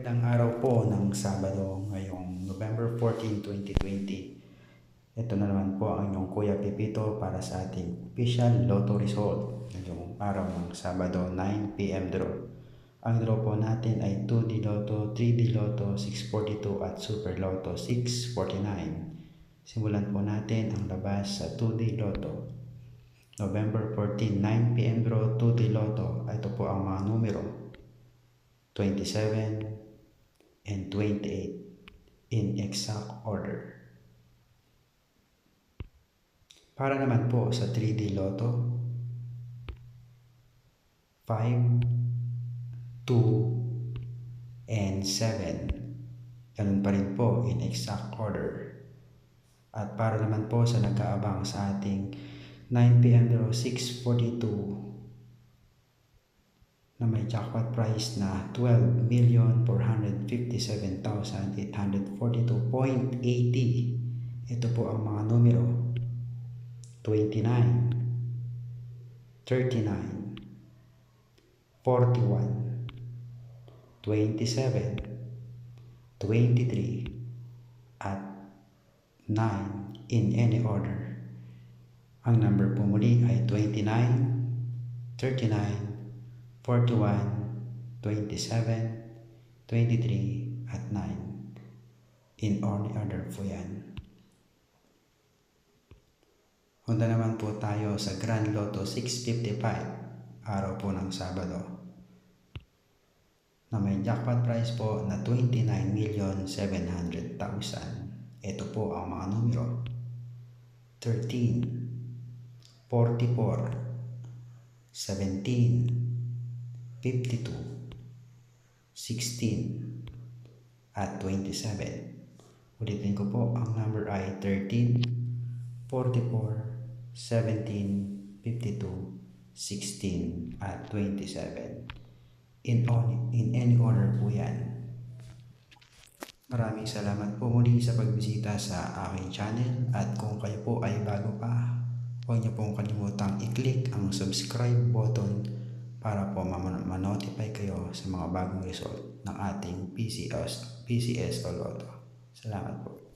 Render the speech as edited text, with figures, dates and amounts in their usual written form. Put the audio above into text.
Magandang araw po ng Sabado ngayong November 14, 2020. Ito na naman po ang inyong Kuya Pipito para sa ating official Lotto result ngayong araw ng Sabado 9 PM draw. Ang draw po natin ay 2D Lotto, 3D Lotto, 642 at Super Lotto 649. Simulan po natin ang labas sa 2D Lotto. November 14, 9 PM draw, 2D Lotto. Ito po ang mga numero 27 and 28 in exact order. Para naman po sa 3D Lotto, 5, 2, and 7. Ganun pa rin po in exact order. At para naman po sa nag-aabang sa ating 9 PM draw 642 na may jackpot price na 12,457,842.80. Ito po ang mga numero 29, 39, 41, 27, 23, at 9 in any order. Ang number po muli ay 29, 39, 41, 27, 23, at 9. In only order po yan. Punta naman po tayo sa Grand Lotto 655, araw po ng Sabado, na may jackpot price po na 29,700,000. Ito po ang mga numero 13, 44, 17, 52, 16, at 27. Ulitin ko po, ang number ay 13, 44, 17, 52, 16, at 27. In any order po yan. Maraming salamat po muli sa pagbisita sa aking channel, at kung kayo po ay bago pa, huwag niyo pong kalimutang i-click ang subscribe button para po ma-notify kayo sa mga bagong result ng ating PCS o Lotto. Salamat po.